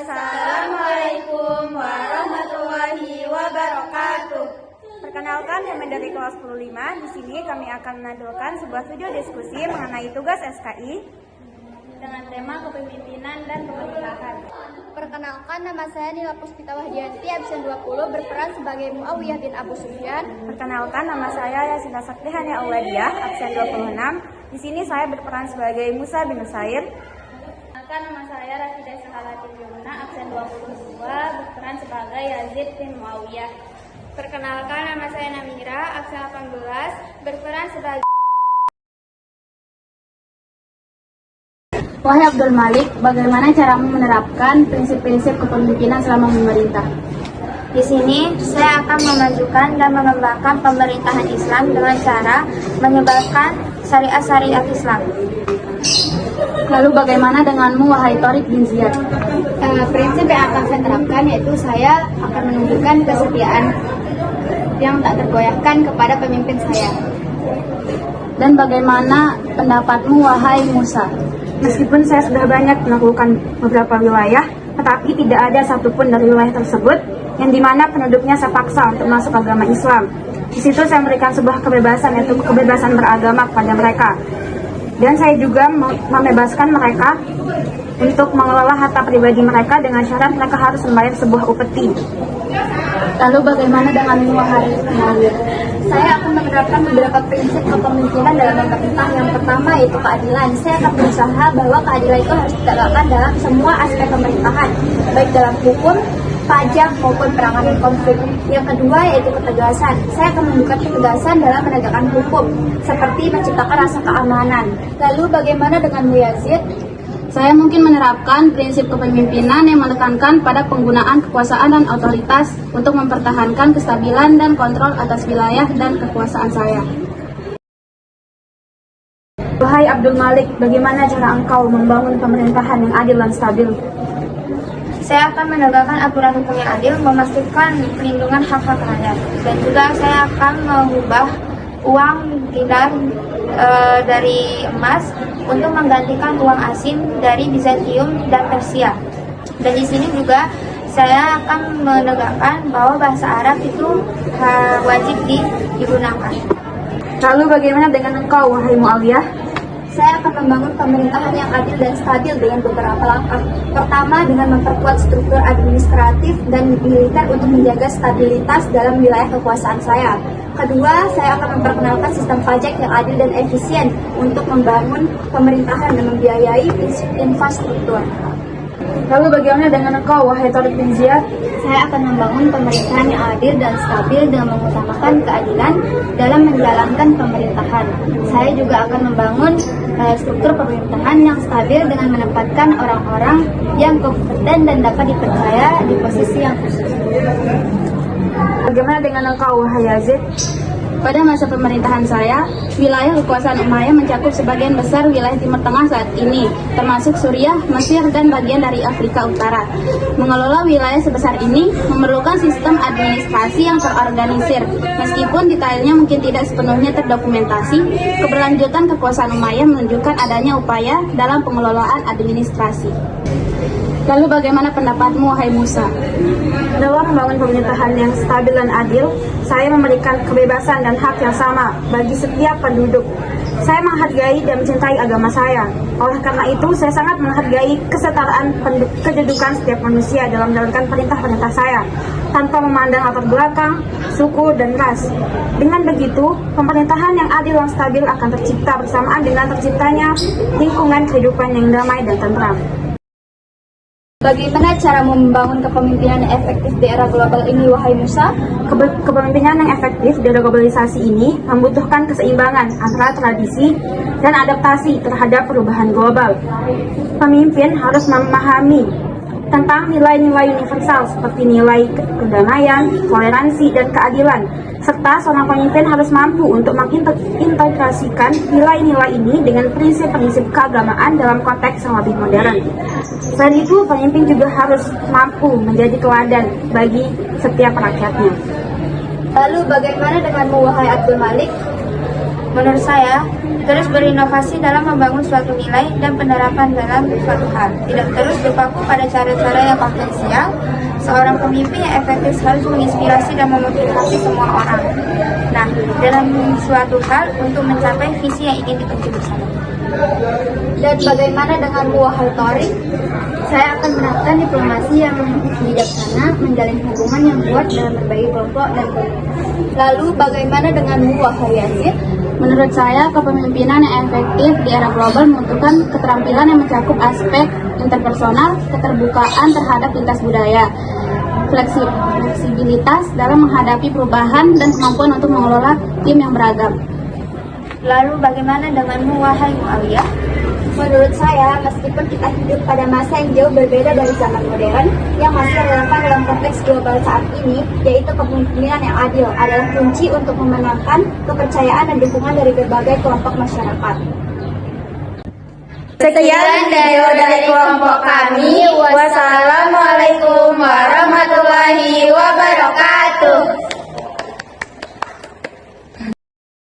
Assalamualaikum warahmatullahi wabarakatuh. Perkenalkan, kami dari kelas 15. Di sini kami akan menampilkan sebuah video diskusi mengenai tugas SKI dengan tema kepemimpinan dan pemerintahan. Perkenalkan, nama saya Nila Puspita Wahdianti, absen 20, berperan sebagai Muawiyah bin Abu Sufyan. Perkenalkan, nama saya Yasinta Saktihania Auladiyah, absen 26. Di sini saya berperan sebagai Musa bin Nusair. Perkenalkan, nama saya Rafidah Sahalati Yumna, absen 22, berperan sebagai Yazid bin Muawiyah. Perkenalkan, nama saya Namira, absen 18, berperan sebagai Wahai Abdul Malik, bagaimana caramu menerapkan prinsip-prinsip kepemimpinan selama memerintah? Di sini saya akan memajukan dan mengembangkan pemerintahan Islam dengan cara menyebarkan syariat Islam. Lalu bagaimana denganmu, wahai Tariq bin Ziyad? Prinsip yang akan saya terapkan yaitu saya akan menunjukkan kesetiaan yang tak tergoyahkan kepada pemimpin saya. Dan bagaimana pendapatmu, wahai Musa? Meskipun saya sudah banyak melakukan beberapa wilayah, tetapi tidak ada satupun dari wilayah tersebut yang dimana penduduknya saya paksa untuk masuk agama Islam. Di situ saya memberikan sebuah kebebasan, yaitu kebebasan beragama kepada mereka. Dan saya juga membebaskan mereka untuk mengelola harta pribadi mereka dengan syarat mereka harus membayar sebuah upeti. Lalu bagaimana denganmu, wahai Nawir? Saya akan menerapkan beberapa prinsip kepemimpinan dalam pemerintah. Yang pertama yaitu keadilan. Saya akan berusaha bahwa keadilan itu harus ditegakkan dalam semua aspek pemerintahan, baik dalam hukum, pajak maupun penanganan konflik. Yang kedua yaitu ketegasan. Saya akan menunjukkan ketegasan dalam menegakkan hukum, seperti menciptakan rasa keamanan. Lalu bagaimana denganmu, Yazid? Saya mungkin menerapkan prinsip kepemimpinan yang menekankan pada penggunaan kekuasaan dan otoritas untuk mempertahankan kestabilan dan kontrol atas wilayah dan kekuasaan saya. Wahai Abdul Malik, bagaimana cara engkau membangun pemerintahan yang adil dan stabil? Saya akan menegakkan aturan hukum yang adil, memastikan perlindungan hak-hak rakyat, dan juga saya akan mengubah uang dinar dari emas untuk menggantikan uang asing dari Bizantium dan Persia. Dan di sini juga saya akan menegakkan bahwa bahasa Arab itu wajib digunakan. Lalu bagaimana dengan engkau, wahai Muawiyah? Saya akan membangun pemerintahan yang adil dan stabil dengan beberapa langkah. Pertama, dengan memperkuat struktur administratif dan militer untuk menjaga stabilitas dalam wilayah kekuasaan saya. Kedua, saya akan memperkenalkan sistem pajak yang adil dan efisien untuk membangun pemerintahan dan membiayai infrastruktur. Lalu bagaimana dengan engkau, wahai Tariq bin Ziyad? Saya akan membangun pemerintahan yang adil dan stabil dengan mengutamakan keadilan dalam menjalankan pemerintahan. Saya juga akan membangun struktur pemerintahan yang stabil dengan menempatkan orang-orang yang kompeten dan dapat dipercaya di posisi yang khusus. Bagaimana dengan engkau, wahai Yazid? Pada masa pemerintahan saya, wilayah kekuasaan Umayyah mencakup sebagian besar wilayah Timur Tengah saat ini, termasuk Suriah, Mesir, dan bagian dari Afrika Utara. Mengelola wilayah sebesar ini memerlukan sistem administrasi yang terorganisir. Meskipun detailnya mungkin tidak sepenuhnya terdokumentasi, keberlanjutan kekuasaan Umayyah menunjukkan adanya upaya dalam pengelolaan administrasi. Lalu bagaimana pendapatmu, wahai Musa? Dalam membangun pemerintahan yang stabil dan adil, saya memberikan kebebasan dan hak yang sama bagi setiap penduduk. Saya menghargai dan mencintai agama saya. Oleh karena itu, saya sangat menghargai kesetaraan kedudukan setiap manusia dalam menjalankan perintah-perintah saya, tanpa memandang latar belakang, suku, dan ras. Dengan begitu, pemerintahan yang adil dan stabil akan tercipta bersamaan dengan terciptanya lingkungan kehidupan yang damai dan tentram. Bagaimana cara membangun kepemimpinan yang efektif di era global ini, wahai Musa? Kepemimpinan yang efektif di era globalisasi ini membutuhkan keseimbangan antara tradisi dan adaptasi terhadap perubahan global. Pemimpin harus memahami tentang nilai-nilai universal seperti nilai kedamaian, toleransi, dan keadilan, serta seorang pemimpin harus mampu untuk mengintegrasikan nilai-nilai ini dengan prinsip-prinsip keagamaan dalam konteks yang lebih modern. Selain itu, pemimpin juga harus mampu menjadi teladan bagi setiap rakyatnya. Lalu bagaimana denganmu, wahai Abdul Malik? Menurut saya, terus berinovasi dalam membangun suatu nilai dan penerapan dalam suatu hal. Tidak terus berpaku pada cara-cara yang konvensional. Seorang pemimpin yang efektif harus menginspirasi dan memotivasi semua orang. Nah, dalam suatu hal untuk mencapai visi yang ingin dituju bersama. Dan bagaimana denganmu, wahai Tori? Saya akan menerapkan diplomasi yang bijaksana, menjalin hubungan yang kuat dalam berbagai kelompok dan komunitas. Lalu bagaimana denganmu, wahai Yazid? Menurut saya, kepemimpinan yang efektif di era global membutuhkan keterampilan yang mencakup aspek interpersonal, keterbukaan terhadap lintas budaya, fleksibilitas dalam menghadapi perubahan, dan kemampuan untuk mengelola tim yang beragam. Lalu bagaimana denganmu, wahai Muawiyah? Menurut saya, meskipun kita hidup pada masa yang jauh berbeda dari zaman modern, yang masih relevan dalam konteks global saat ini, yaitu kepemimpinan yang adil adalah kunci untuk memenangkan kepercayaan dan dukungan dari berbagai kelompok masyarakat. Sekian video dari kelompok kami. Wassalam.